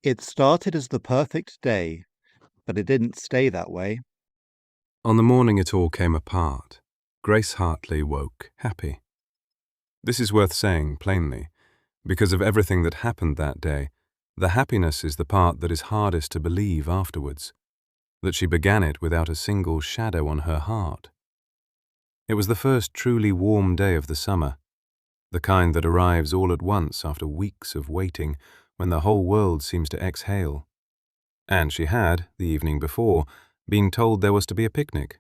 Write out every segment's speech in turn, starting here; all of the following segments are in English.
It started as the perfect day, but it didn't stay that way. On the morning it all came apart, Grace Hartley woke happy. This is worth saying plainly. Because of everything that happened that day, the happiness is the part that is hardest to believe afterwards, that she began it without a single shadow on her heart. It was the first truly warm day of the summer, the kind that arrives all at once after weeks of waiting when the whole world seems to exhale. And she had, the evening before, been told there was to be a picnic.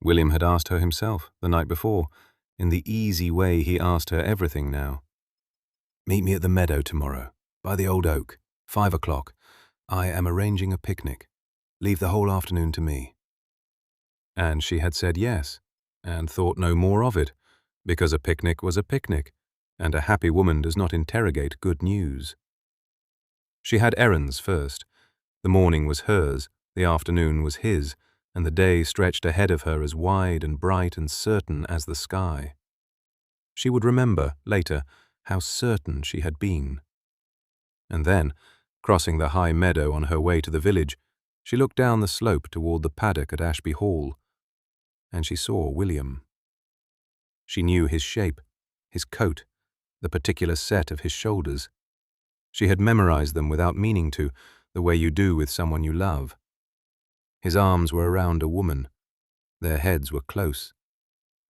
William had asked her himself the night before, in the easy way he asked her everything now. "Meet me at the meadow tomorrow, by the old oak, 5 o'clock. I am arranging a picnic. Leave the whole afternoon to me." And she had said yes, and thought no more of it, because a picnic was a picnic, and a happy woman does not interrogate good news. She had errands first. The morning was hers, the afternoon was his, and the day stretched ahead of her as wide and bright and certain as the sky. She would remember, later, how certain she had been. And then, crossing the high meadow on her way to the village, she looked down the slope toward the paddock at Ashby Hall, and she saw William. She knew his shape, his coat, the particular set of his shoulders. She had memorized them without meaning to, the way you do with someone you love. His arms were around a woman. Their heads were close.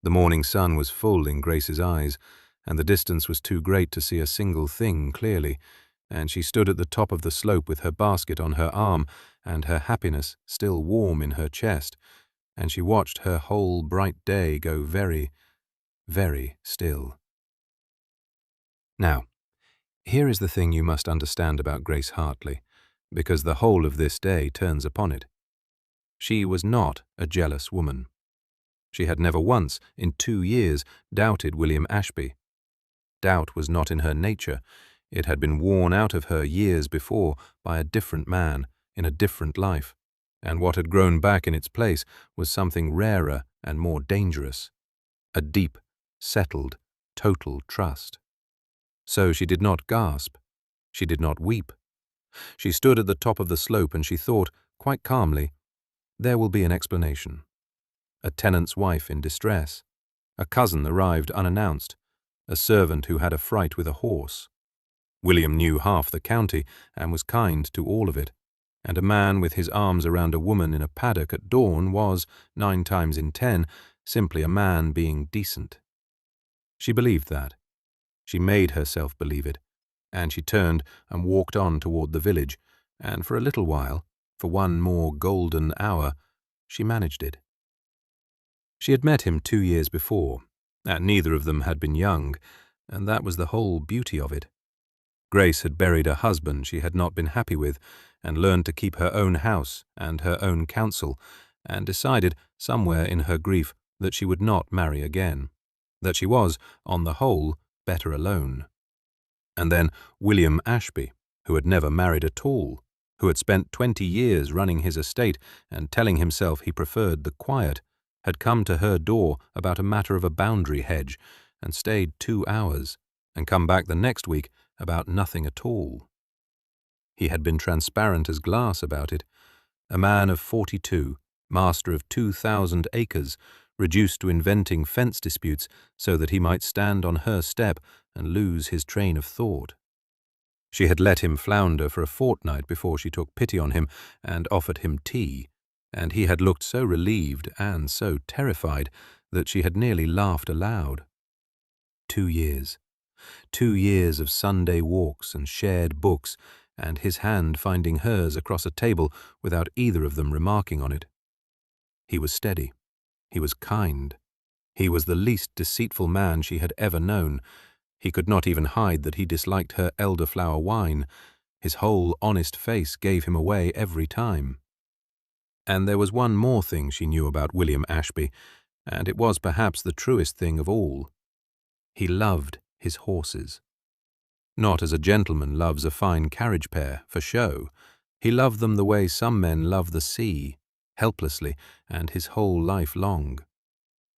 The morning sun was full in Grace's eyes, and the distance was too great to see a single thing clearly, and she stood at the top of the slope with her basket on her arm and her happiness still warm in her chest, and she watched her whole bright day go very, very still. Now, here is the thing you must understand about Grace Hartley, because the whole of this day turns upon it. She was not a jealous woman. She had never once, in 2 years, doubted William Ashby. Doubt was not in her nature. It had been worn out of her years before by a different man, in a different life, and what had grown back in its place was something rarer and more dangerous, a deep, settled, total trust. So she did not gasp. She did not weep. She stood at the top of the slope and she thought, quite calmly, there will be an explanation. A tenant's wife in distress. A cousin arrived unannounced. A servant who had a fright with a horse. William knew half the county and was kind to all of it, and a man with his arms around a woman in a paddock at dawn was, 9 times in 10, simply a man being decent. She believed that. She made herself believe it, and she turned and walked on toward the village, and for a little while, for one more golden hour, she managed it. She had met him 2 years before, and neither of them had been young, and that was the whole beauty of it. Grace had buried a husband she had not been happy with, and learned to keep her own house and her own counsel, and decided, somewhere in her grief, that she would not marry again, that she was, on the whole, better alone. And then William Ashby, who had never married at all, who had spent 20 years running his estate and telling himself he preferred the quiet, had come to her door about a matter of a boundary hedge, and stayed 2 hours, and come back the next week about nothing at all. He had been transparent as glass about it, a man of 42, master of 2,000 acres, reduced to inventing fence disputes so that he might stand on her step and lose his train of thought. She had let him flounder for a fortnight before she took pity on him and offered him tea, and he had looked so relieved and so terrified that she had nearly laughed aloud. 2 years. 2 years of Sunday walks and shared books, and his hand finding hers across a table without either of them remarking on it. He was steady. He was kind. He was the least deceitful man she had ever known. He could not even hide that he disliked her elderflower wine. His whole honest face gave him away every time. And there was one more thing she knew about William Ashby, and it was perhaps the truest thing of all. He loved his horses. Not as a gentleman loves a fine carriage pair, for show. He loved them the way some men love the sea, helplessly, and his whole life long.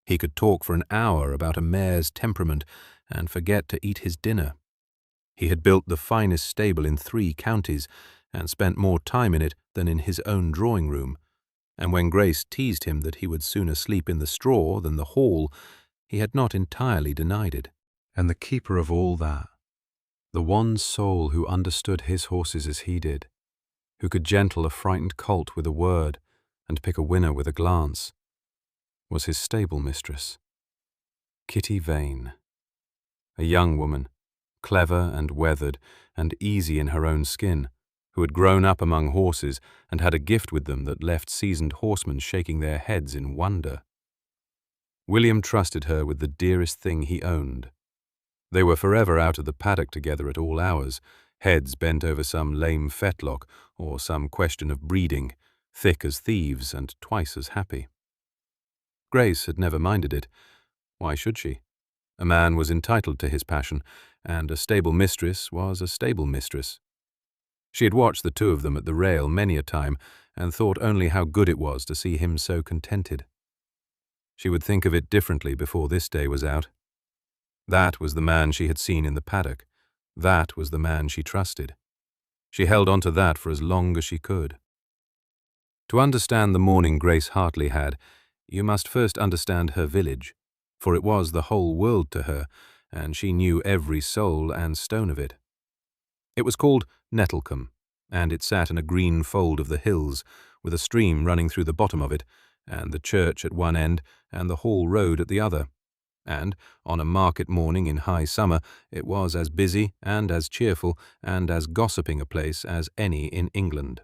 He could talk for an hour about a mare's temperament and forget to eat his dinner. He had built the finest stable in 3 counties and spent more time in it than in his own drawing room, and when Grace teased him that he would sooner sleep in the straw than the hall, he had not entirely denied it. And the keeper of all that, the one soul who understood his horses as he did, who could gentle a frightened colt with a word and pick a winner with a glance, was his stable mistress, Kitty Vane, a young woman, clever and weathered and easy in her own skin, who had grown up among horses and had a gift with them that left seasoned horsemen shaking their heads in wonder. William trusted her with the dearest thing he owned. They were forever out of the paddock together at all hours, heads bent over some lame fetlock or some question of breeding, thick as thieves and twice as happy. Grace had never minded it. Why should she? A man was entitled to his passion, and a stable mistress was a stable mistress. She had watched the 2 of them at the rail many a time and thought only how good it was to see him so contented. She would think of it differently before this day was out. That was the man she had seen in the paddock. That was the man she trusted. She held on to that for as long as she could. To understand the morning Grace Hartley had, you must first understand her village, for it was the whole world to her, and she knew every soul and stone of it. It was called Nettlecombe, and it sat in a green fold of the hills, with a stream running through the bottom of it, and the church at one end, and the Hall Road at the other. And, on a market morning in high summer, it was as busy and as cheerful and as gossiping a place as any in England.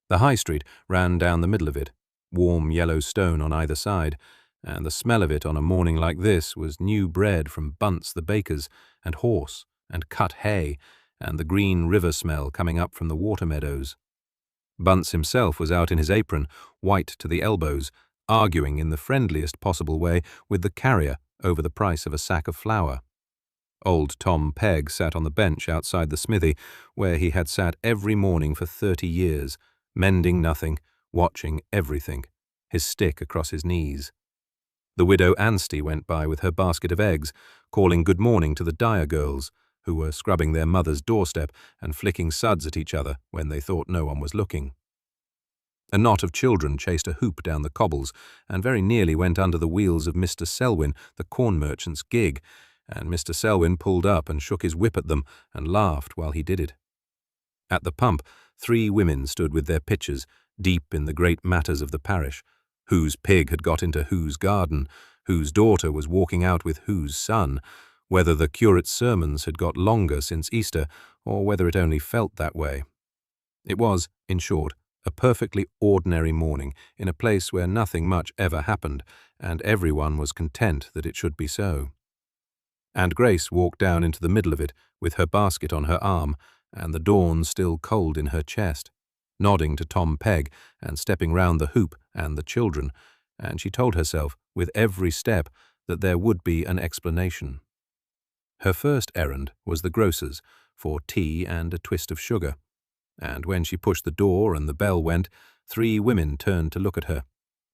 The High Street ran down the middle of it, warm yellow stone on either side, and the smell of it on a morning like this was new bread from Bunce the baker's, and horse, and cut hay, and the green river smell coming up from the water meadows. Bunce himself was out in his apron, white to the elbows, arguing in the friendliest possible way with the carrier over the price of a sack of flour. Old Tom Pegg sat on the bench outside the smithy, where he had sat every morning for 30 years, mending nothing, watching everything, his stick across his knees. The widow Anstey went by with her basket of eggs, calling good morning to the Dyer girls, who were scrubbing their mother's doorstep and flicking suds at each other when they thought no one was looking. A knot of children chased a hoop down the cobbles and very nearly went under the wheels of Mr. Selwyn, the corn merchant's gig, and Mr. Selwyn pulled up and shook his whip at them and laughed while he did it. At the pump, 3 women stood with their pitchers, deep in the great matters of the parish, whose pig had got into whose garden, whose daughter was walking out with whose son, whether the curate's sermons had got longer since Easter, or whether it only felt that way. It was, in short, a perfectly ordinary morning in a place where nothing much ever happened, and everyone was content that it should be so. And Grace walked down into the middle of it with her basket on her arm and the dawn still cold in her chest, nodding to Tom Pegg and stepping round the hoop and the children, and she told herself with every step that there would be an explanation. Her first errand was the grocer's, for tea and a twist of sugar, and when she pushed the door and the bell went, 3 women turned to look at her,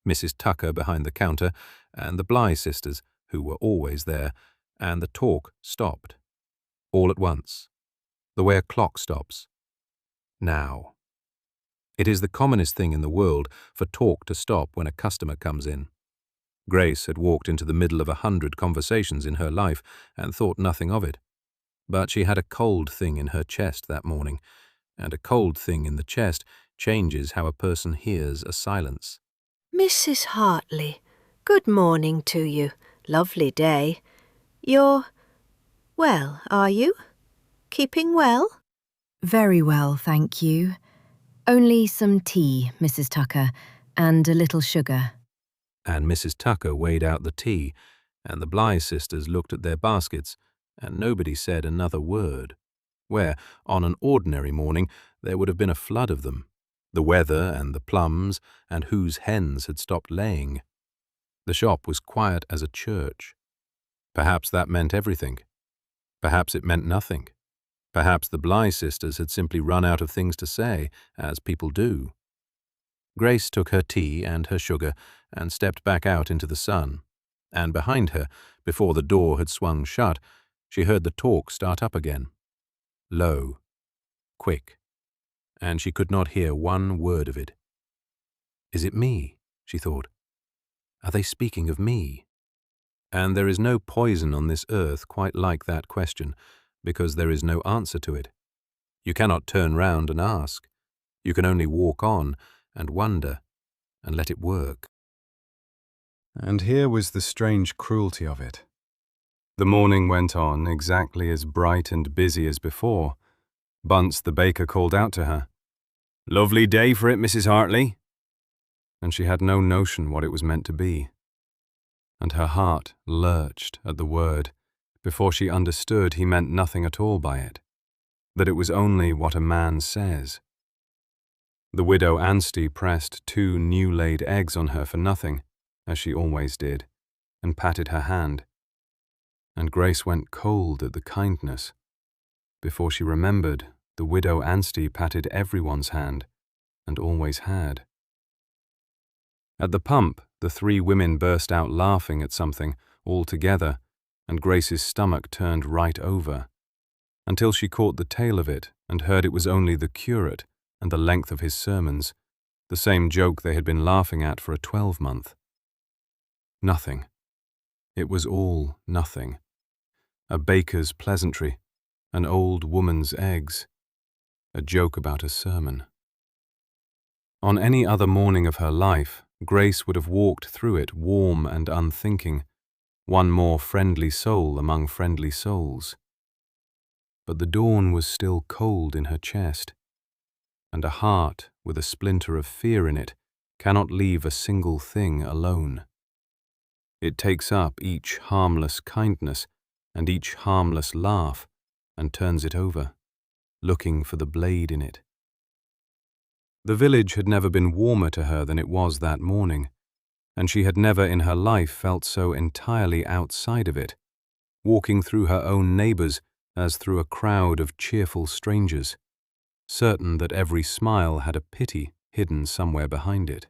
Mrs. Tucker behind the counter, and the Bligh sisters, who were always there, and the talk stopped. All at once, the way a clock stops. Now. It is the commonest thing in the world for talk to stop when a customer comes in. Grace had walked into the middle of 100 conversations in her life and thought nothing of it. But she had a cold thing in her chest that morning, and a cold thing in the chest changes how a person hears a silence. Mrs. Hartley, good morning to you. Lovely day. You're well, are you? Keeping well? Very well, thank you. Only some tea, Mrs. Tucker, and a little sugar. And Mrs. Tucker weighed out the tea, and the Bligh sisters looked at their baskets, and nobody said another word, where, on an ordinary morning, there would have been a flood of them, the weather and the plums, and whose hens had stopped laying. The shop was quiet as a church. Perhaps that meant everything. Perhaps it meant nothing. Perhaps the Bligh sisters had simply run out of things to say, as people do. Grace took her tea and her sugar and stepped back out into the sun, and behind her, before the door had swung shut, she heard the talk start up again. low, quick, and she could not hear one word of it. "Is it me?" she thought. "Are they speaking of me?" And there is no poison on this earth quite like that question, because there is no answer to it. You cannot turn round and ask. You can only walk on and wonder and let it work. And here was the strange cruelty of it. The morning went on exactly as bright and busy as before. Bunce the baker called out to her, "Lovely day for it, Mrs. Hartley." And she had no notion what it was meant to be. And her heart lurched at the word before she understood he meant nothing at all by it, that it was only what a man says. The widow Anstey pressed 2 new-laid eggs on her for nothing, as she always did, and patted her hand. And Grace went cold at the kindness, before she remembered the widow Anstey patted everyone's hand, and always had. At the pump, the 3 women burst out laughing at something all together, and Grace's stomach turned right over, until she caught the tail of it and heard it was only the curate and the length of his sermons, the same joke they had been laughing at for a 12-month. Nothing. It was all nothing. A baker's pleasantry, an old woman's eggs, a joke about a sermon. On any other morning of her life, Grace would have walked through it warm and unthinking, one more friendly soul among friendly souls. But the dawn was still cold in her chest, and a heart with a splinter of fear in it cannot leave a single thing alone. It takes up each harmless kindness and each harmless laugh and turns it over, looking for the blade in it. The village had never been warmer to her than it was that morning, and she had never in her life felt so entirely outside of it, walking through her own neighbours as through a crowd of cheerful strangers, certain that every smile had a pity hidden somewhere behind it.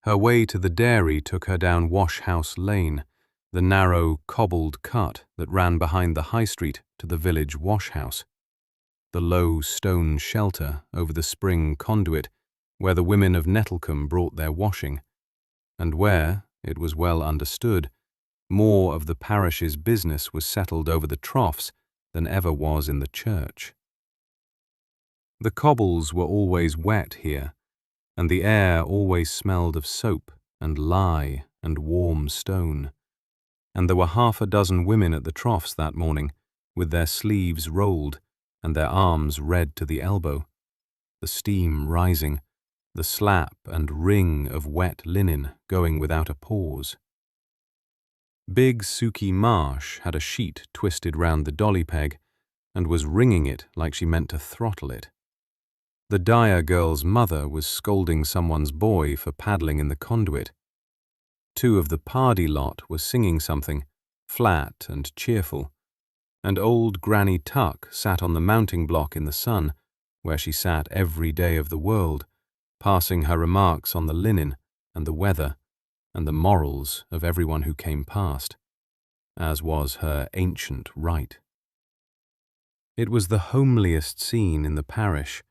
Her way to the dairy took her down Wash-house Lane, the narrow, cobbled cut that ran behind the high street to the village wash-house, the low stone shelter over the spring conduit where the women of Nettlecombe brought their washing, and where, it was well understood, more of the parish's business was settled over the troughs than ever was in the church. The cobbles were always wet here, and the air always smelled of soap and lye and warm stone, and there were 6 women at the troughs that morning, with their sleeves rolled and their arms red to the elbow, the steam rising, the slap and ring of wet linen going without a pause. Big Suki Marsh had a sheet twisted round the dolly peg and was wringing it like she meant to throttle it. The Dyer girl's mother was scolding someone's boy for paddling in the conduit. 2 of the Pardee lot were singing something, flat and cheerful, and old Granny Tuck sat on the mounting block in the sun, where she sat every day of the world, passing her remarks on the linen and the weather and the morals of everyone who came past, as was her ancient right. It was the homeliest scene in the parish,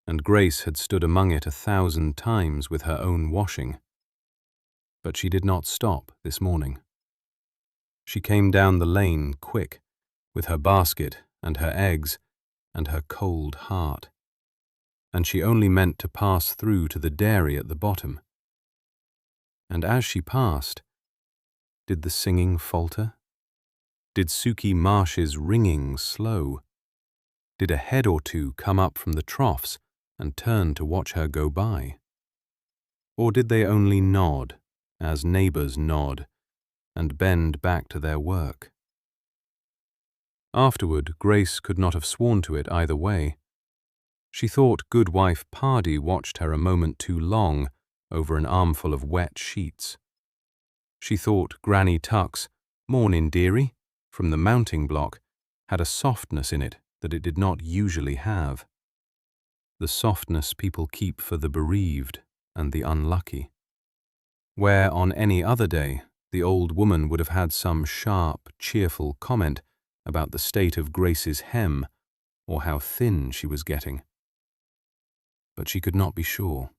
and Grace had stood among it 1,000 times with her own washing. But she did not stop this morning. She came down the lane quick, with her basket and her eggs and her cold heart, and she only meant to pass through to the dairy at the bottom. And as she passed, did the singing falter? Did Suki Marsh's ringing slow? Did a head or 2 come up from the troughs and turn to watch her go by? Or did they only nod, as neighbours nod, and bend back to their work? Afterward, Grace could not have sworn to it either way. She thought Goodwife Pardee watched her a moment too long over an armful of wet sheets. She thought Granny Tuck's "Mornin', dearie," from the mounting block had a softness in it that it did not usually have. The softness people keep for the bereaved and the unlucky. Where on any other day the old woman would have had some sharp, cheerful comment about the state of Grace's hem or how thin she was getting. But she could not be sure.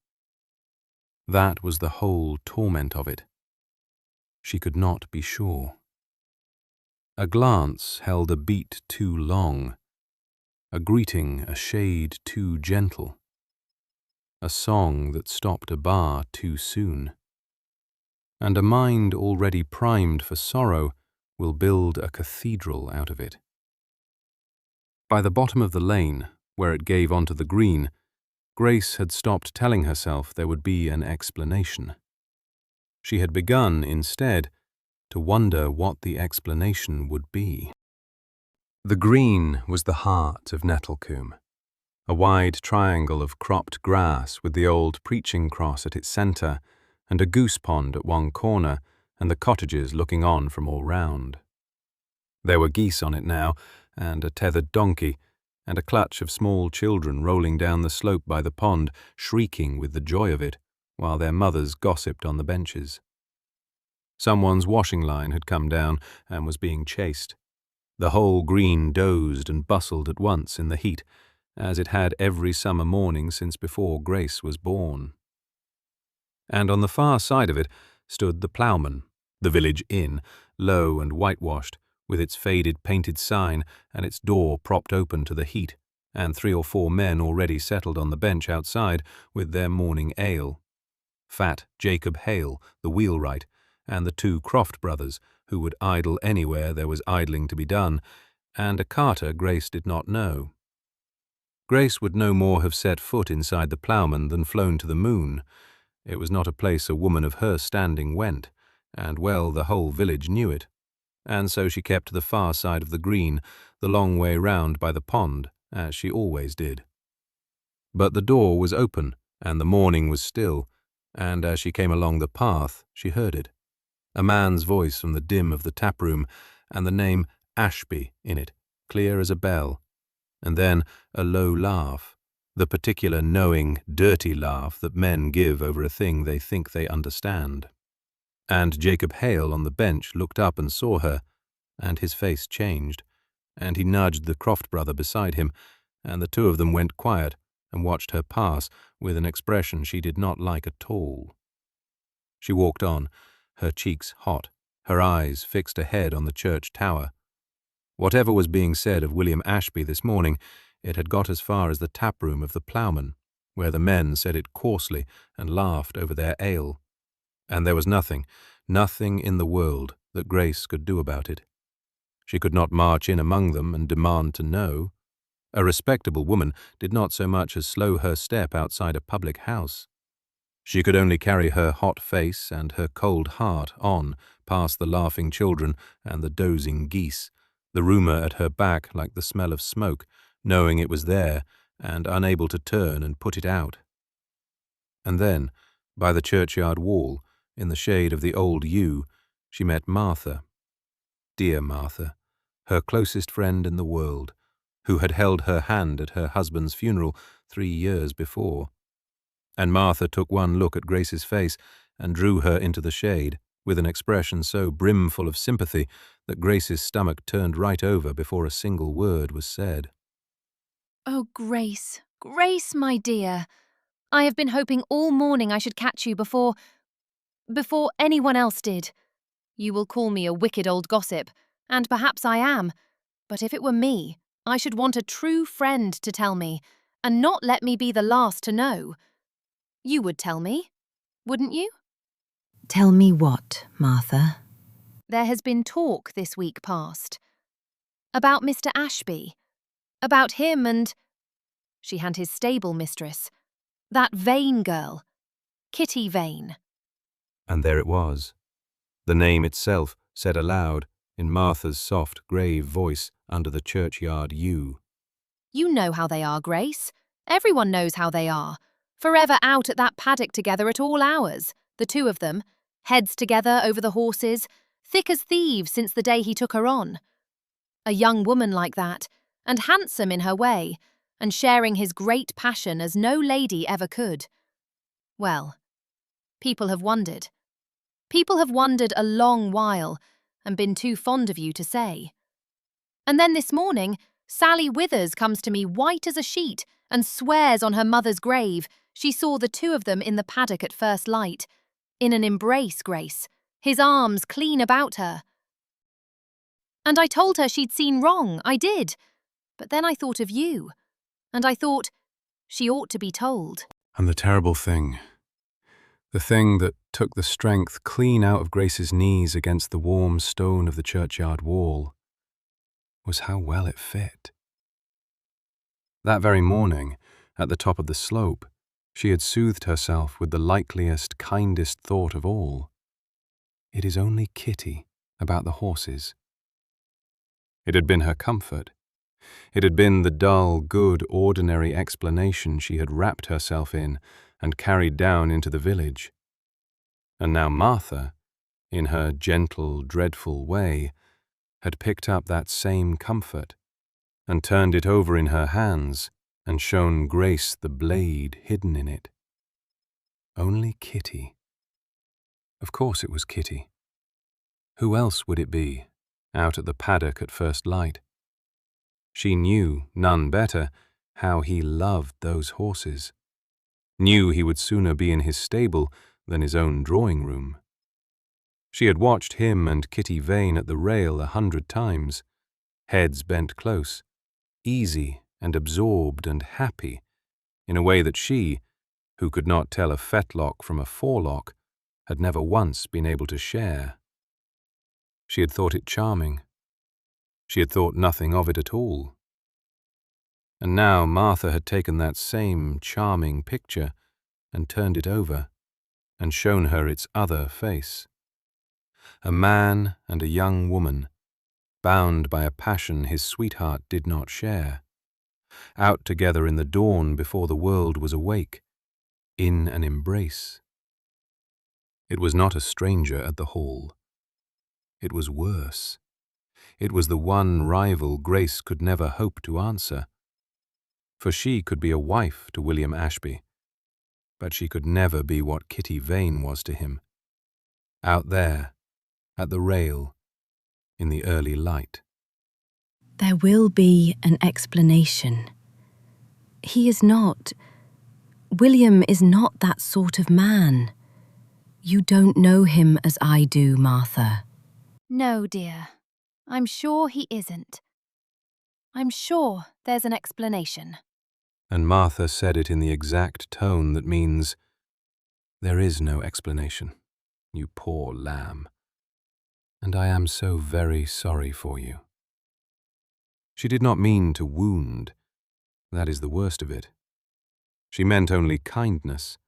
That was the whole torment of it. She could not be sure. A glance held a beat too long, a greeting a shade too gentle, a song that stopped a bar too soon. And a mind already primed for sorrow will build a cathedral out of it. By the bottom of the lane, where it gave onto the green, Grace had stopped telling herself there would be an explanation. She had begun, instead, to wonder what the explanation would be. The green was the heart of Nettlecombe, a wide triangle of cropped grass with the old preaching cross at its centre, and a goose pond at one corner, and the cottages looking on from all round. There were geese on it now, and a tethered donkey, and a clutch of small children rolling down the slope by the pond, shrieking with the joy of it, while their mothers gossiped on the benches. Someone's washing line had come down and was being chased. The whole green dozed and bustled at once in the heat, as it had every summer morning since before Grace was born. And on the far side of it stood the ploughman, the village inn, low and whitewashed, with its faded painted sign and its door propped open to the heat, and 3 or 4 men already settled on the bench outside with their morning ale. Fat Jacob Hale, the wheelwright, and the 2 Croft brothers, who would idle anywhere there was idling to be done, and a carter Grace did not know. Grace would no more have set foot inside the ploughman than flown to the moon. It was not a place a woman of her standing went, and well the whole village knew it. And so she kept to the far side of the green, the long way round by the pond, as she always did. But the door was open, and the morning was still, and as she came along the path, she heard it. A man's voice from the dim of the taproom, and the name Ashby in it, clear as a bell. And then a low laugh, the particular knowing, dirty laugh that men give over a thing they think they understand. And Jacob Hale on the bench looked up and saw her, and his face changed, and he nudged the Croft brother beside him, and the 2 of them went quiet and watched her pass with an expression she did not like at all. She walked on, her cheeks hot, her eyes fixed ahead on the church tower. Whatever was being said of William Ashby this morning, it had got as far as the taproom of the ploughman, where the men said it coarsely and laughed over their ale. And there was nothing in the world that Grace could do about it. She could not march in among them and demand to know. A respectable woman did not so much as slow her step outside a public house. She could only carry her hot face and her cold heart on past the laughing children and the dozing geese, the rumour at her back like the smell of smoke, knowing it was there and unable to turn and put it out. And then, by the churchyard wall, in the shade of the old yew, she met Martha. Dear Martha, her closest friend in the world, who had held her hand at her husband's funeral 3 years before. And Martha took one look at Grace's face and drew her into the shade, with an expression so brimful of sympathy that Grace's stomach turned right over before a single word was said. "Oh, Grace, Grace, my dear. I have been hoping all morning I should catch you before anyone else did. You will call me a wicked old gossip, and perhaps I am, but if it were me, I should want a true friend to tell me, and not let me be the last to know. You would tell me, wouldn't you?" Tell me what, Martha? There has been talk this week past. About Mr. Ashby. About him and, she and his stable mistress, that Vane girl, Kitty Vane. And there it was, the name itself said aloud in Martha's soft, grave voice under the churchyard yew. You know how they are, Grace. Everyone knows how they are. Forever out at that paddock together at all hours, the 2 of them, heads together over the horses, thick as thieves since the day he took her on. A young woman like that, and handsome in her way, and sharing his great passion as no lady ever could. Well, people have wondered. People have wondered a long while, and been too fond of you to say. And then this morning, Sally Withers comes to me white as a sheet and swears on her mother's grave she saw the two of them in the paddock at first light. In an embrace, Grace, his arms clean about her. And I told her she'd seen wrong, I did. But then I thought of you, and I thought she ought to be told. And the terrible thing, the thing that took the strength clean out of Grace's knees against the warm stone of the churchyard wall, was how well it fit. That very morning, at the top of the slope, she had soothed herself with the likeliest, kindest thought of all. It is only Kitty about the horses. It had been her comfort. It had been the dull, good, ordinary explanation she had wrapped herself in and carried down into the village. And now Martha, in her gentle, dreadful way, had picked up that same comfort and turned it over in her hands and shown Grace the blade hidden in it. Only Kitty. Of course it was Kitty. Who else would it be, out at the paddock at first light? She knew, none better, how he loved those horses. Knew he would sooner be in his stable than his own drawing room. She had watched him and Kitty Vane at the rail 100 times, heads bent close, easy and absorbed and happy, in a way that she, who could not tell a fetlock from a forelock, had never once been able to share. She had thought it charming. She had thought nothing of it at all. And now Martha had taken that same charming picture and turned it over and shown her its other face. A man and a young woman, bound by a passion his sweetheart did not share, out together in the dawn before the world was awake, in an embrace. It was not a stranger at the hall. It was worse. It was the one rival Grace could never hope to answer. For she could be a wife to William Ashby, but she could never be what Kitty Vane was to him. Out there, at the rail, in the early light. There will be an explanation. William is not that sort of man. You don't know him as I do, Martha. No, dear. I'm sure he isn't. I'm sure there's an explanation. And Martha said it in the exact tone that means, there is no explanation, you poor lamb. And I am so very sorry for you. She did not mean to wound. That is the worst of it. She meant only kindness,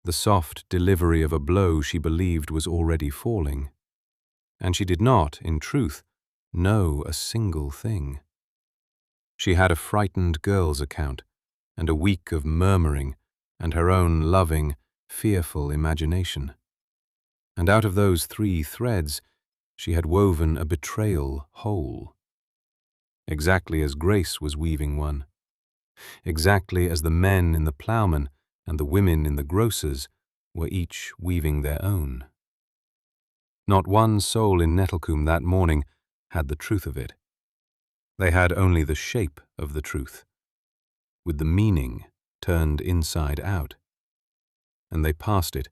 the soft delivery of a blow she believed was already falling. And she did not, in truth, know a single thing. She had a frightened girl's account, and a week of murmuring, and her own loving, fearful imagination. And out of those 3 threads, she had woven a betrayal whole. Exactly as Grace was weaving one. Exactly as the men in the ploughman and the women in the grocers were each weaving their own. Not one soul in Nettlecombe that morning had the truth of it. They had only the shape of the truth, with the meaning turned inside out. And they passed it,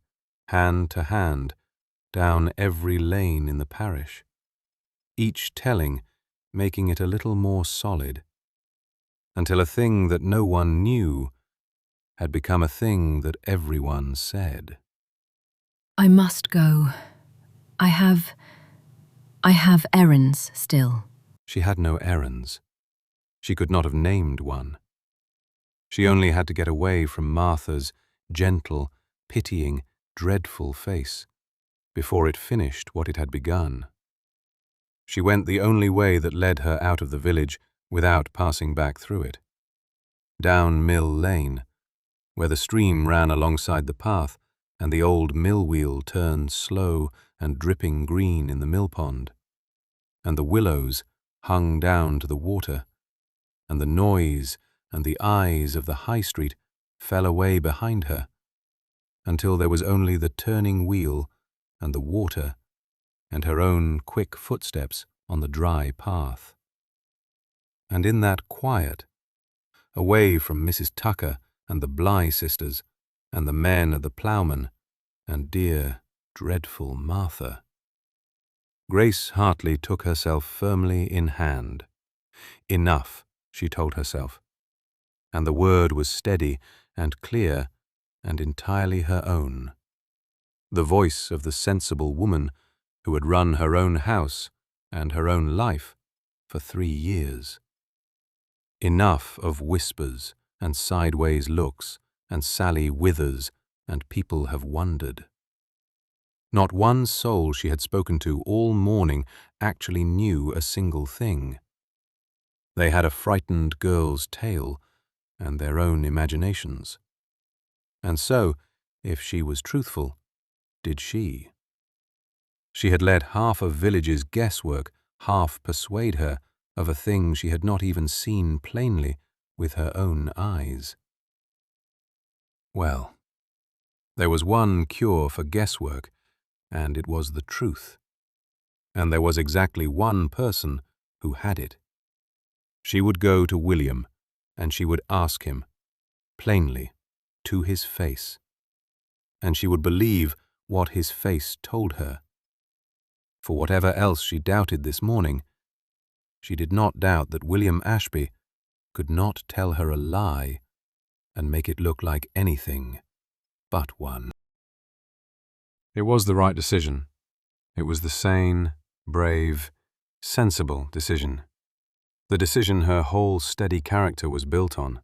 hand to hand, down every lane in the parish, each telling, making it a little more solid, until a thing that no one knew had become a thing that everyone said. I must go. I have errands still. She had no errands. She could not have named one. She only had to get away from Martha's gentle, pitying, dreadful face before it finished what it had begun. She went the only way that led her out of the village without passing back through it. Down Mill Lane, where the stream ran alongside the path and the old mill wheel turned slow and dripping green in the mill pond, and the willows hung down to the water, and the noise and the eyes of the high street fell away behind her, until there was only the turning wheel and the water and her own quick footsteps on the dry path. and in that quiet, away from Mrs. Tucker and the Bly sisters, and the men of the ploughman, and dear, dreadful Martha, Grace Hartley took herself firmly in hand. Enough, she told herself, and the word was steady and clear and entirely her own. The voice of the sensible woman who had run her own house and her own life for 3 years. Enough of whispers and sideways looks and Sally Withers and people have wondered. Not one soul she had spoken to all morning actually knew a single thing. They had a frightened girl's tale and their own imaginations. And so, if she was truthful, did she. She had let half a village's guesswork half persuade her of a thing she had not even seen plainly with her own eyes. Well, there was one cure for guesswork, and it was the truth. And there was exactly one person who had it. She would go to William, and she would ask him, plainly, to his face. And she would believe what his face told her. For whatever else she doubted this morning, she did not doubt that William Ashby could not tell her a lie and make it look like anything but one. It was the right decision. It was the sane, brave, sensible decision. The decision her whole steady character was built on.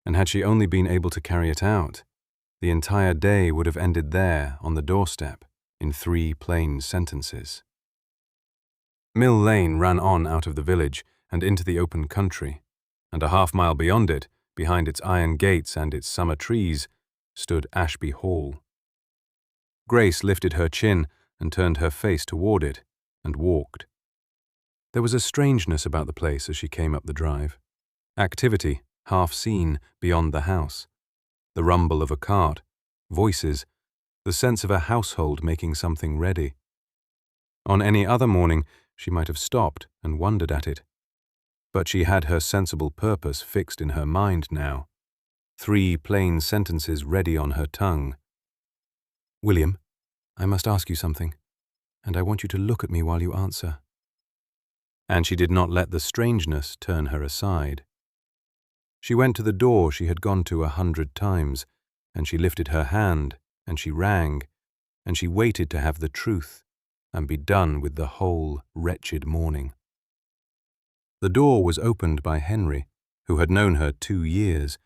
And had she only been able to carry it out, the entire day would have ended there on the doorstep in 3 plain sentences. Mill Lane ran on out of the village and into the open country, and a half-mile beyond it, behind its iron gates and its summer trees, stood Ashby Hall. Grace lifted her chin and turned her face toward it, and walked. There was a strangeness about the place as she came up the drive. Activity, half seen, beyond the house. The rumble of a cart, voices, the sense of a household making something ready. On any other morning, she might have stopped and wondered at it. But she had her sensible purpose fixed in her mind now. 3 plain sentences ready on her tongue. William, I must ask you something, and I want you to look at me while you answer. And she did not let the strangeness turn her aside. She went to the door she had gone to 100 times, and she lifted her hand, and she rang, and she waited to have the truth, and be done with the whole wretched morning. The door was opened by Henry, who had known her 2 years,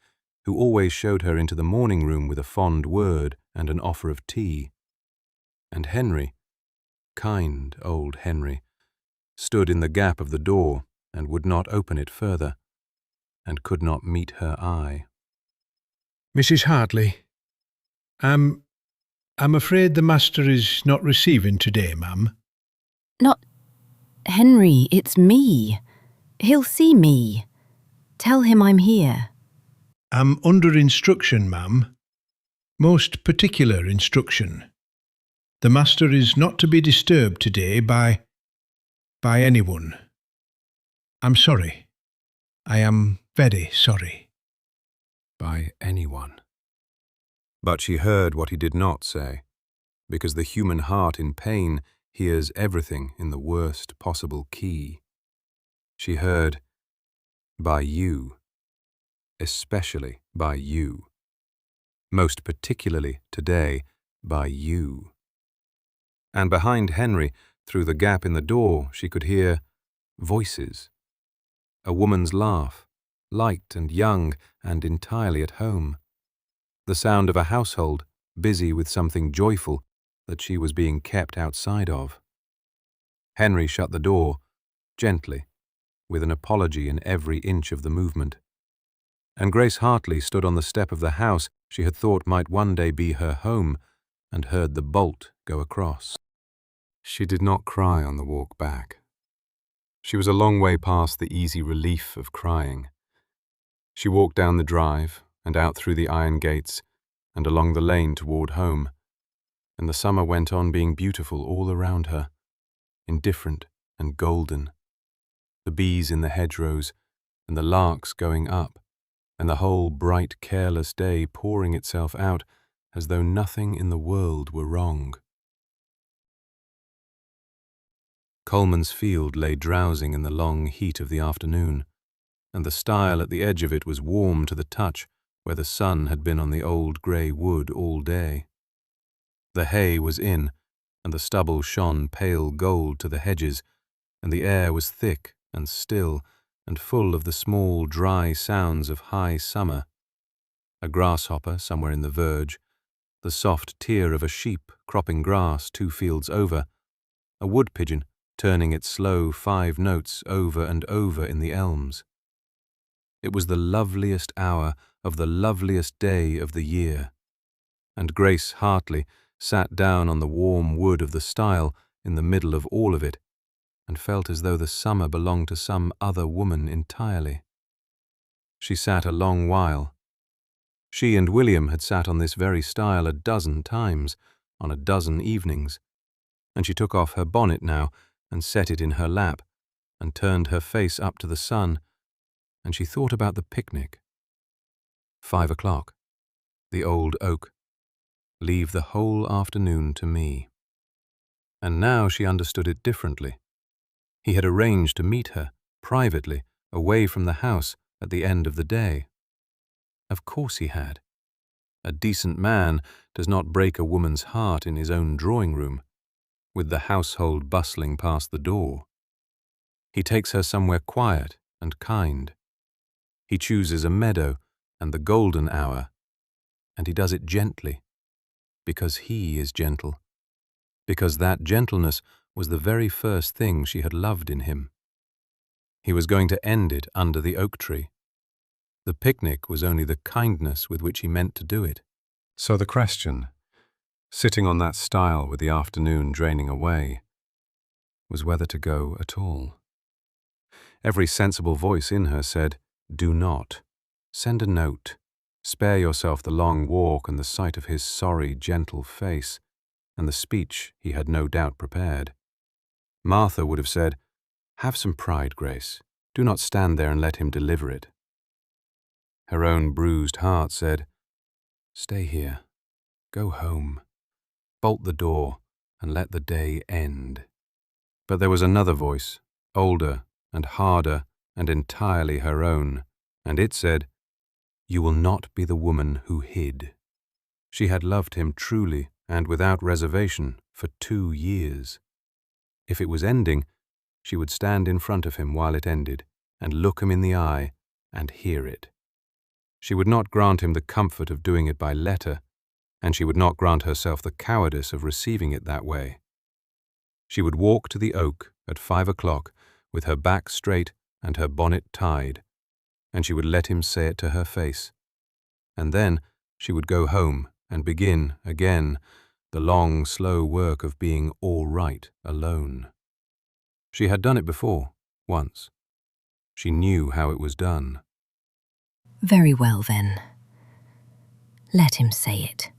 who always showed her into the morning room with a fond word and an offer of tea. And Henry, kind old Henry, stood in the gap of the door and would not open it further, and could not meet her eye. Mrs. Hartley, I'm afraid the master is not receiving today, ma'am. Not Henry, it's me. He'll see me. Tell him I'm here. I'm under instruction, ma'am. Most particular instruction. The master is not to be disturbed today by anyone. I'm sorry. I am very sorry. By anyone. But she heard what he did not say, because the human heart in pain hears everything in the worst possible key. She heard, by you, especially by you, most particularly today, by you. And behind Henry, through the gap in the door, she could hear voices. A woman's laugh, light and young and entirely at home. The sound of a household, busy with something joyful that she was being kept outside of. Henry shut the door, gently, with an apology in every inch of the movement. And Grace Hartley stood on the step of the house she had thought might one day be her home, and heard the bolt go across. She did not cry on the walk back. She was a long way past the easy relief of crying. She walked down the drive and out through the iron gates and along the lane toward home, and the summer went on being beautiful all around her, indifferent and golden. The bees in the hedgerows, and the larks going up, and the whole bright, careless day pouring itself out as though nothing in the world were wrong. Coleman's Field lay drowsing in the long heat of the afternoon, and the stile at the edge of it was warm to the touch where the sun had been on the old grey wood all day. The hay was in, and the stubble shone pale gold to the hedges, and the air was thick and still and full of the small, dry sounds of high summer. A grasshopper somewhere in the verge, the soft tear of a sheep cropping grass 2 fields over, a wood-pigeon turning its slow 5 notes over and over in the elms. It was the loveliest hour of the loveliest day of the year, and Grace Hartley sat down on the warm wood of the stile in the middle of all of it, and felt as though the summer belonged to some other woman entirely. She sat a long while. She and William had sat on this very stile 12 times, on 12 evenings, and she took off her bonnet now and set it in her lap, and turned her face up to the sun, and she thought about the picnic. 5 o'clock. The old oak. Leave the whole afternoon to me. And now she understood it differently. He had arranged to meet her, privately, away from the house, at the end of the day. Of course he had. A decent man does not break a woman's heart in his own drawing-room, with the household bustling past the door. He takes her somewhere quiet and kind. He chooses a meadow and the golden hour, and he does it gently, because he is gentle, because that gentleness was the very first thing she had loved in him. He was going to end it under the oak tree. The picnic was only the kindness with which he meant to do it. So the question, sitting on that stile with the afternoon draining away, was whether to go at all. Every sensible voice in her said, "Do not. Send a note. Spare yourself the long walk and the sight of his sorry, gentle face, and the speech he had no doubt prepared." Martha would have said, "Have some pride, Grace. Do not stand there and let him deliver it." Her own bruised heart said, "Stay here. Go home. Bolt the door and let the day end." But there was another voice, older and harder and entirely her own, and it said, "You will not be the woman who hid." She had loved him truly and without reservation for 2 years. If it was ending, she would stand in front of him while it ended, and look him in the eye and hear it. She would not grant him the comfort of doing it by letter, and she would not grant herself the cowardice of receiving it that way. She would walk to the oak at 5 o'clock with her back straight and her bonnet tied, and she would let him say it to her face. And then she would go home and begin, again, the long, slow work of being all right alone. She had done it before, once. She knew how it was done. Very well, then. Let him say it.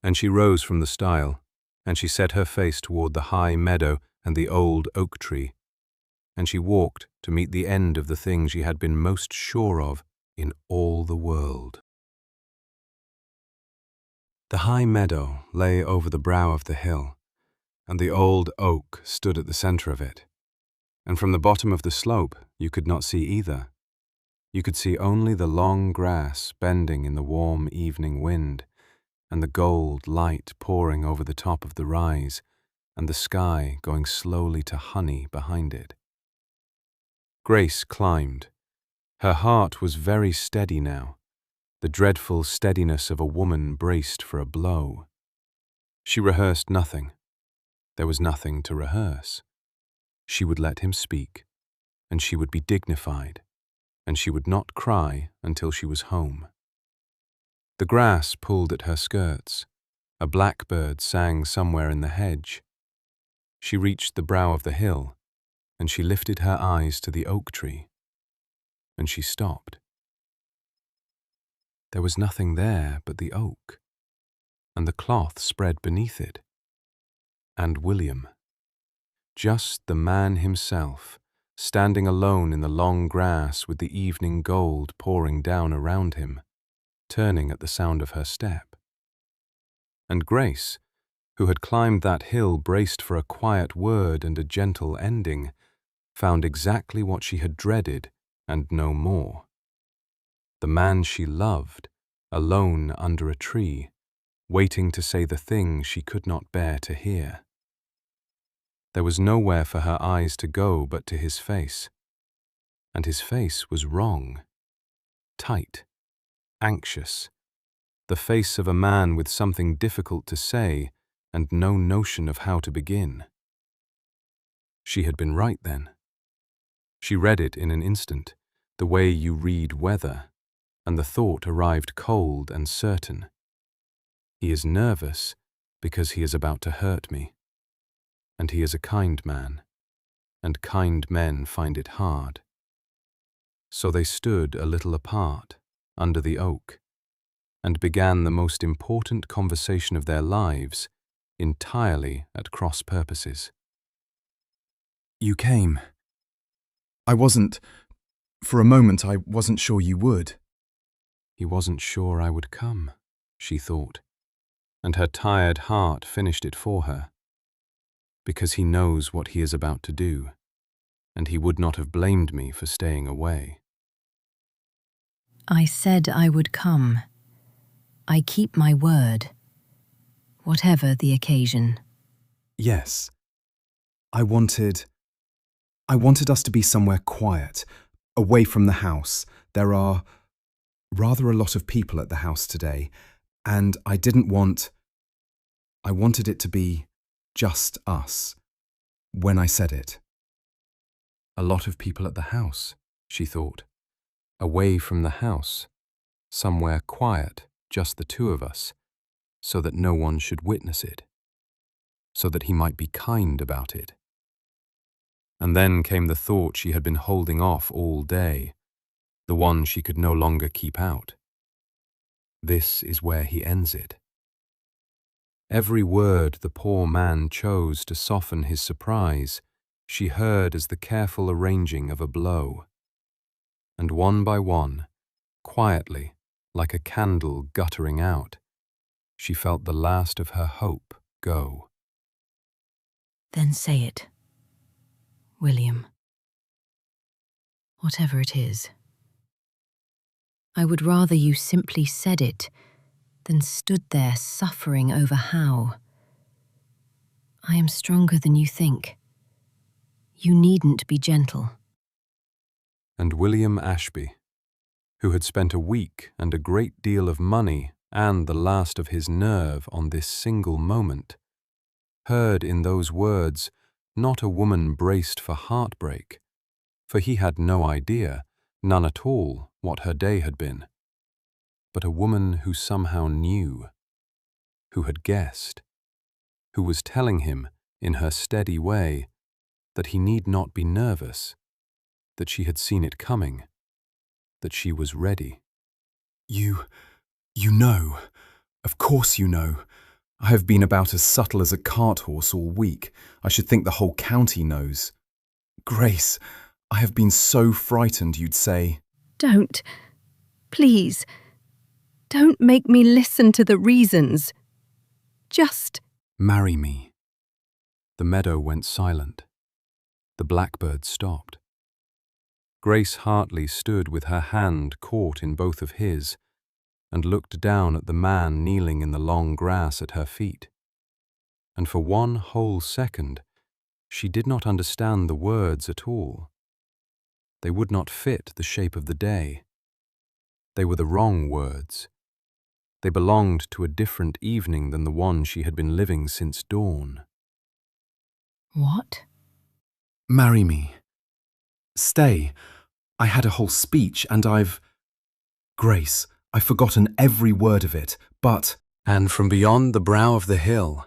And she rose from the stile, and she set her face toward the high meadow and the old oak tree, and she walked to meet the end of the thing she had been most sure of in all the world. The high meadow lay over the brow of the hill, and the old oak stood at the center of it, and from the bottom of the slope you could not see either. You could see only the long grass bending in the warm evening wind, and the gold light pouring over the top of the rise, and the sky going slowly to honey behind it. Grace climbed. Her heart was very steady now, the dreadful steadiness of a woman braced for a blow. She rehearsed nothing. There was nothing to rehearse. She would let him speak, and she would be dignified, and she would not cry until she was home. The grass pulled at her skirts. A blackbird sang somewhere in the hedge. She reached the brow of the hill, and she lifted her eyes to the oak tree, and she stopped. There was nothing there but the oak, and the cloth spread beneath it, and William. Just the man himself, standing alone in the long grass with the evening gold pouring down around him, turning at the sound of her step. And Grace, who had climbed that hill braced for a quiet word and a gentle ending, found exactly what she had dreaded and no more. The man she loved, alone under a tree, waiting to say the thing she could not bear to hear. There was nowhere for her eyes to go but to his face. And his face was wrong, tight, anxious, the face of a man with something difficult to say and no notion of how to begin. She had been right then. She read it in an instant, the way you read weather, and the thought arrived cold and certain. He is nervous because he is about to hurt me. And he is a kind man, and kind men find it hard. So they stood a little apart, under the oak, and began the most important conversation of their lives, entirely at cross purposes. You came. For a moment I wasn't sure you would. He wasn't sure I would come, she thought, and her tired heart finished it for her. Because he knows what he is about to do, and he would not have blamed me for staying away. I said I would come. I keep my word, whatever the occasion. Yes. I wanted us to be somewhere quiet, away from the house. There are rather a lot of people at the house today, and I wanted it to be just us, when I said it. A lot of people at the house, she thought. Away from the house, somewhere quiet, just the two of us, so that no one should witness it, so that he might be kind about it. And then came the thought she had been holding off all day, the one she could no longer keep out. This is where he ends it. Every word the poor man chose to soften his surprise, she heard as the careful arranging of a blow. And one by one, quietly, like a candle guttering out, she felt the last of her hope go. Then say it, William. Whatever it is. I would rather you simply said it than stood there suffering over how. I am stronger than you think. You needn't be gentle. And William Ashby, who had spent a week and a great deal of money and the last of his nerve on this single moment, heard in those words not a woman braced for heartbreak, for he had no idea, none at all, what her day had been, but a woman who somehow knew, who had guessed, who was telling him, in her steady way, that he need not be nervous, that she had seen it coming, that she was ready. You know. Of course you know. I have been about as subtle as a cart horse all week. I should think the whole county knows. Grace, I have been so frightened you'd say... Don't. Please. Don't make me listen to the reasons. Just... Marry me. The meadow went silent. The blackbird stopped. Grace Hartley stood with her hand caught in both of his and looked down at the man kneeling in the long grass at her feet. And for one whole second, she did not understand the words at all. They would not fit the shape of the day. They were the wrong words. They belonged to a different evening than the one she had been living since dawn. What? Marry me. Stay. I had a whole speech and Grace, I've forgotten every word of it, but... And from beyond the brow of the hill,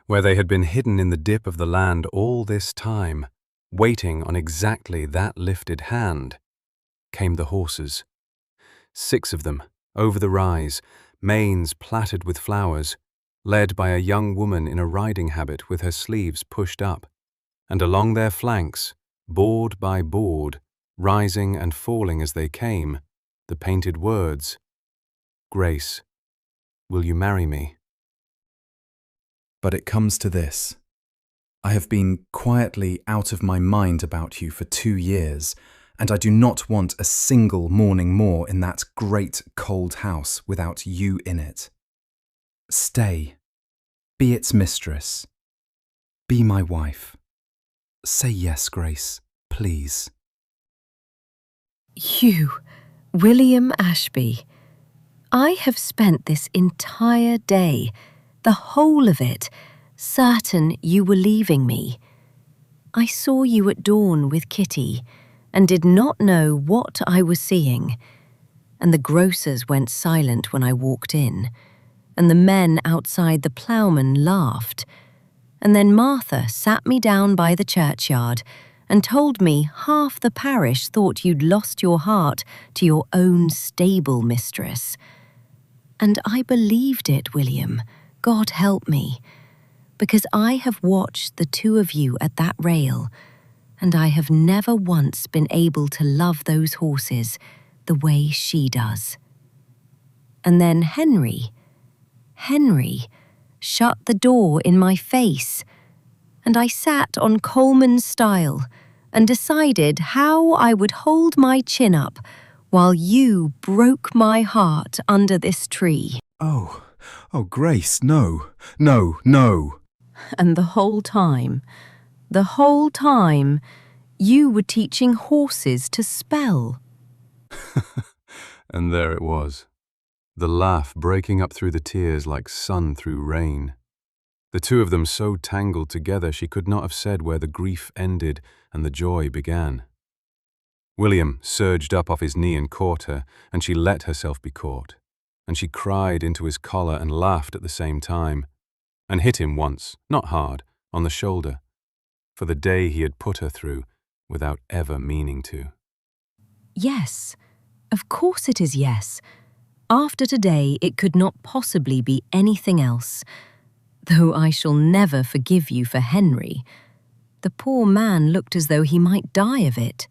where they had been hidden in the dip of the land all this time, waiting on exactly that lifted hand, came the horses. 6 of them, over the rise, manes plaited with flowers, led by a young woman in a riding habit with her sleeves pushed up, and along their flanks, board by board, rising and falling as they came, the painted words, "Grace, will you marry me?" But it comes to this. I have been quietly out of my mind about you for 2 years, and I do not want a single morning more in that great cold house without you in it. Stay. Be its mistress. Be my wife. Say yes, Grace, please. You, William Ashby. I have spent this entire day, the whole of it, certain you were leaving me. I saw you at dawn with Kitty, and did not know what I was seeing. And the grocers went silent when I walked in, and the men outside the ploughman laughed. And then Martha sat me down by the churchyard and told me half the parish thought you'd lost your heart to your own stable mistress. And I believed it, William, God help me, because I have watched the two of you at that rail, and I have never once been able to love those horses the way she does. And then Henry shut the door in my face, and I sat on Coleman's stile and decided how I would hold my chin up while you broke my heart under this tree. Oh, Grace, no, no, no. And the whole time, you were teaching horses to spell. And there it was, the laugh breaking up through the tears like sun through rain. The two of them so tangled together she could not have said where the grief ended and the joy began. William surged up off his knee and caught her, and she let herself be caught. And she cried into his collar and laughed at the same time, and hit him once, not hard, on the shoulder, for the day he had put her through without ever meaning to. Yes, of course it is yes. After today it could not possibly be anything else, though I shall never forgive you for Henry. The poor man looked as though he might die of it.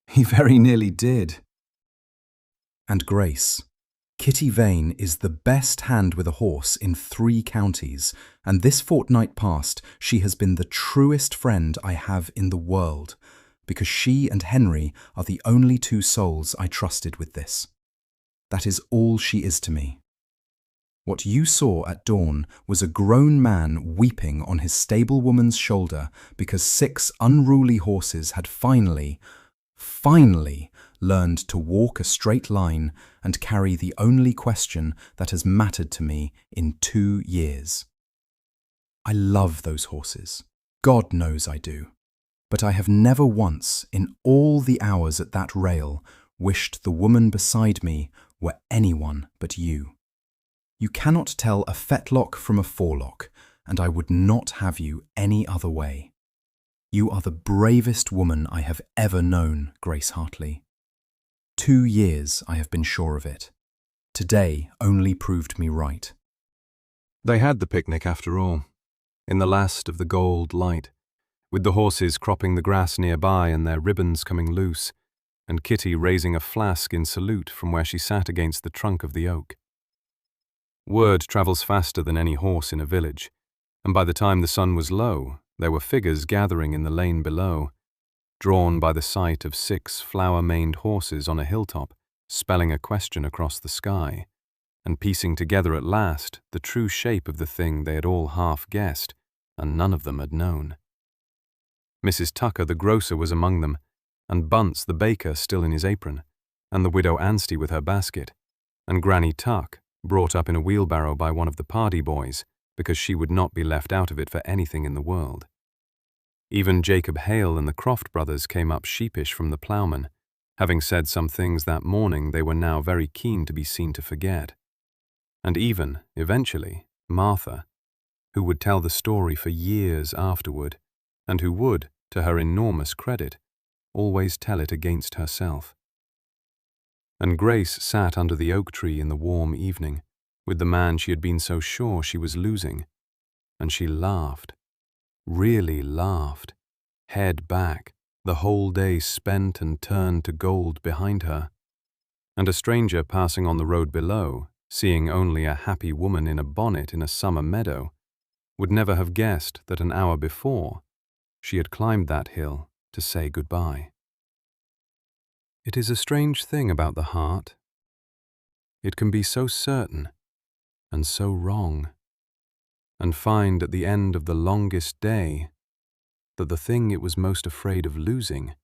He very nearly did. And Grace, Kitty Vane is the best hand with a horse in 3 counties, and this fortnight past she has been the truest friend I have in the world, because she and Henry are the only 2 souls I trusted with this. That is all she is to me. What you saw at dawn was a grown man weeping on his stablewoman's shoulder because 6 unruly horses had finally learned to walk a straight line and carry the only question that has mattered to me in 2 years. I love those horses. God knows I do. But I have never once, in all the hours at that rail, wished the woman beside me were anyone but you. You cannot tell a fetlock from a forelock, and I would not have you any other way. You are the bravest woman I have ever known, Grace Hartley. 2 years I have been sure of it. Today only proved me right. They had the picnic after all, in the last of the gold light, with the horses cropping the grass nearby and their ribbons coming loose, and Kitty raising a flask in salute from where she sat against the trunk of the oak. Word travels faster than any horse in a village, and by the time the sun was low, there were figures gathering in the lane below, drawn by the sight of 6 flower-maned horses on a hilltop, spelling a question across the sky, and piecing together at last the true shape of the thing they had all half guessed, and none of them had known. Mrs. Tucker the grocer was among them, and Bunce the baker still in his apron, and the widow Anstey with her basket, and Granny Tuck, brought up in a wheelbarrow by one of the Pardee boys, because she would not be left out of it for anything in the world. Even Jacob Hale and the Croft brothers came up sheepish from the ploughman, having said some things that morning they were now very keen to be seen to forget. And even, eventually, Martha, who would tell the story for years afterward, and who would, to her enormous credit, always tell it against herself. And Grace sat under the oak tree in the warm evening, with the man she had been so sure she was losing, and she laughed, really laughed, head back, the whole day spent and turned to gold behind her, and a stranger passing on the road below, seeing only a happy woman in a bonnet in a summer meadow, would never have guessed that an hour before she had climbed that hill to say goodbye. It is a strange thing about the heart. It can be so certain and so wrong, and find at the end of the longest day that the thing it was most afraid of losing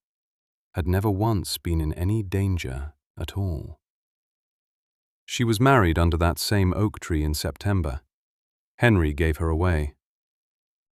had never once been in any danger at all. She was married under that same oak tree in September. Henry gave her away.